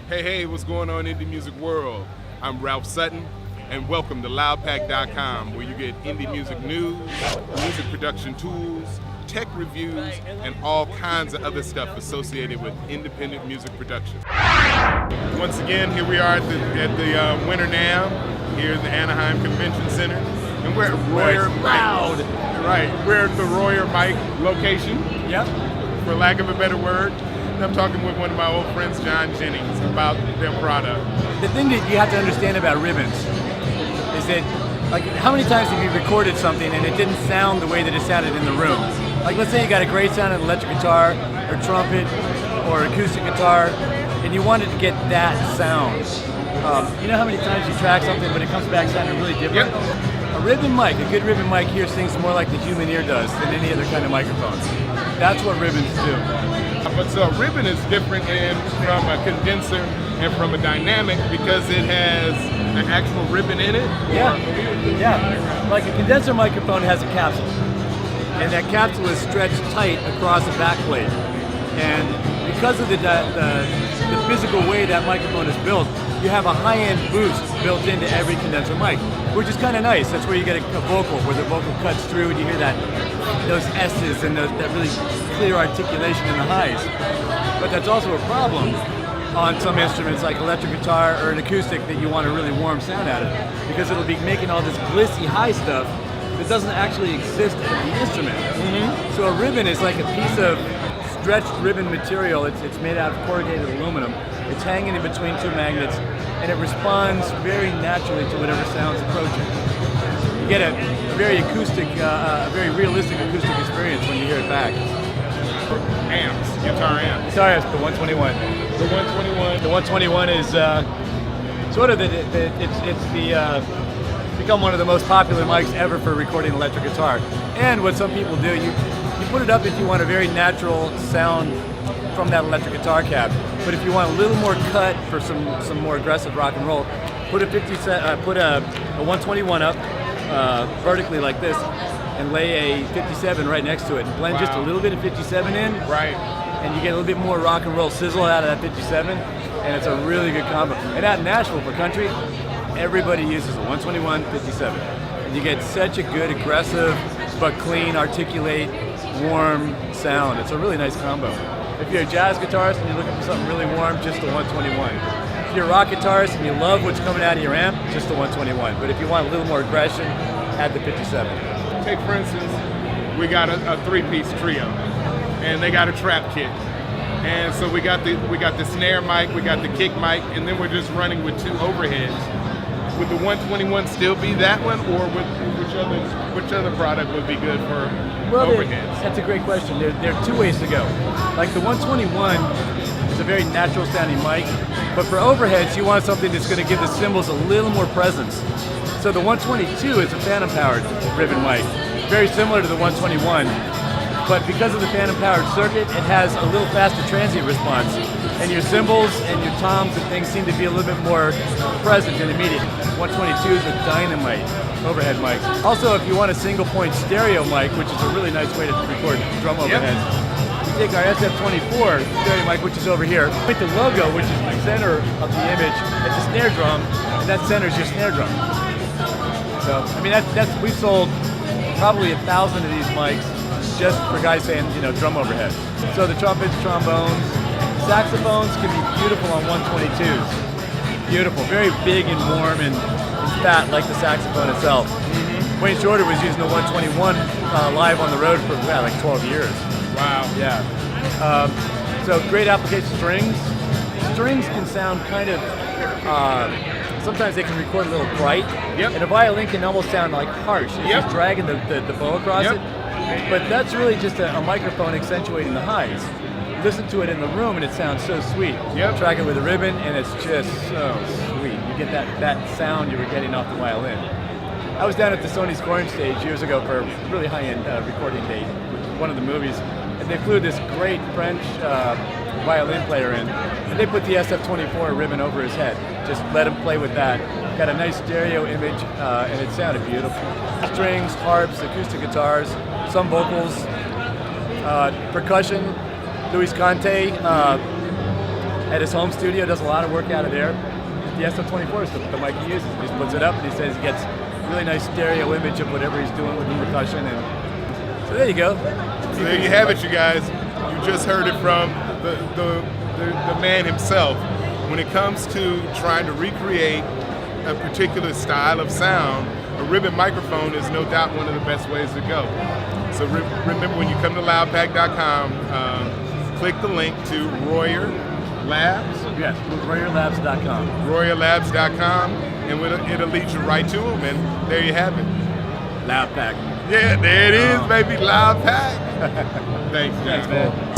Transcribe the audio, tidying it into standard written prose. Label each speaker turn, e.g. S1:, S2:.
S1: Hey, what's going on in the music world? I'm Ralph Sutton, and welcome to LoudPac.com, where you get indie music news, music production tools, tech reviews, and all kinds of other stuff associated with independent music production. Once again, here we are at the Winter NAMM here in the Anaheim Convention Center, and we're at Royer
S2: Loud.
S1: Right, we're at the Royer Mic location.
S2: Yep.
S1: For lack of a better word. I'm talking with one of my old friends, Jennings, about their product.
S2: The thing that you have to understand about ribbons is that, like, how many times have you recorded something and it didn't sound the way that it sounded in the room? Like, let's say you got a great sound in electric guitar or trumpet or acoustic guitar, and you wanted to get that sound. You know how many times you track something but it comes back sounding really different? Yep. A ribbon mic, a good ribbon mic here sings more like the human ear does than any other kind of microphone. That's what ribbons do.
S1: But so a ribbon is different from a condenser and from a dynamic because it has an actual ribbon in it?
S2: Yeah. Like a condenser microphone has a capsule, and that capsule is stretched tight across the back plate. And because of the physical way that microphone is built, you have a high-end boost built into every condenser mic, which is kind of nice. That's where you get a vocal, where the vocal cuts through and you hear those S's and that really clear articulation in the highs. But that's also a problem on some instruments like electric guitar or an acoustic that you want a really warm sound out of, because it'll be making all this glissy high stuff that doesn't actually exist in the instrument. Mm-hmm. So a ribbon is like a piece of stretched ribbon material. It's made out of corrugated aluminum. It's hanging in between two magnets, and it responds very naturally to whatever sound's approaching. You get a very acoustic, a very realistic acoustic experience when you hear it back.
S1: Amps, guitar amps.
S2: Guitar amps, the 121.
S1: The 121.
S2: The 121 is sort of become one of the most popular mics ever for recording electric guitar. And what some people do, you put it up if you want a very natural sound from that electric guitar cab. But if you want a little more cut for some more aggressive rock and roll, put a 121 up vertically like this, and lay a 57 right next to it, and blend just a little bit of 57 in.
S1: Right.
S2: And you get a little bit more rock and roll sizzle out of that 57, and it's a really good combo. And out in Nashville for country, everybody uses a 121 57, and you get such a good aggressive but clean, articulate, warm sound. It's a really nice combo. If you're a jazz guitarist and you're looking for something really warm, just the 121. If you're a rock guitarist and you love what's coming out of your amp, just the 121. But if you want a little more aggression, add the 57.
S1: Take, for instance, we got a three-piece trio, and they got a trap kit. And so we got the snare mic, we got the kick mic, and then we're just running with two overheads. Would the 121 still be that one, or which other product would be good for overheads?
S2: That's a great question. There are two ways to go. Like the 121 is a very natural sounding mic, but for overheads you want something that's going to give the cymbals a little more presence. So the 122 is a phantom powered ribbon mic, very similar to the 121, but because of the phantom powered circuit, it has a little faster transient response, and your cymbals and your toms and things seem to be a little bit more present and immediate. 122 is a dynamite overhead mic. Also, if you want a single point stereo mic, which is a really nice way to record drum overheads, you take our SF24 stereo mic, which is over here, with the logo, which is the center of the image, it's a snare drum, and that centers your snare drum. So, I mean, we've sold probably 1,000 of these mics just for guys saying, drum overhead. So the trumpets, trombones, saxophones can be beautiful on 122s. Beautiful, very big and warm and fat like the saxophone itself. Mm-hmm. Wayne Shorter was using the 121 live on the road for like 12 years.
S1: Wow.
S2: Yeah. So great application. Strings can sound kind of, sometimes they can record a little bright.
S1: Yep.
S2: And a violin can almost sound like harsh. It's just dragging the bow across it. But that's really just a microphone accentuating the highs. Listen to it in the room and it sounds so sweet.
S1: Yep.
S2: Track it with a ribbon and it's just so sweet. You get that sound you were getting off the violin. I was down at the Sony scoring stage years ago for a really high-end recording date with one of the movies, and they flew this great French violin player in, and they put the SF-24 ribbon over his head. Just let him play with that. Got a nice stereo image, and it sounded beautiful. Strings, harps, acoustic guitars, some vocals, percussion. Luis Conte at his home studio does a lot of work out of there. The SF-24 is the mic he uses. He just puts it up and he says he gets a really nice stereo image of whatever he's doing with the percussion. And so there you go.
S1: So there you have it, you guys. You just heard it from the man himself. When it comes to trying to recreate a particular style of sound, a ribbon microphone is no doubt one of the best ways to go. So remember, when you come to loudpac.com, click the link to Royer Labs.
S2: Yes, RoyerLabs.com.
S1: RoyerLabs.com, and it'll lead you right to them, and there you have it.
S2: LoudPac.
S1: Yeah, there it is, baby, LoudPac. Thanks,
S2: Thanks, man.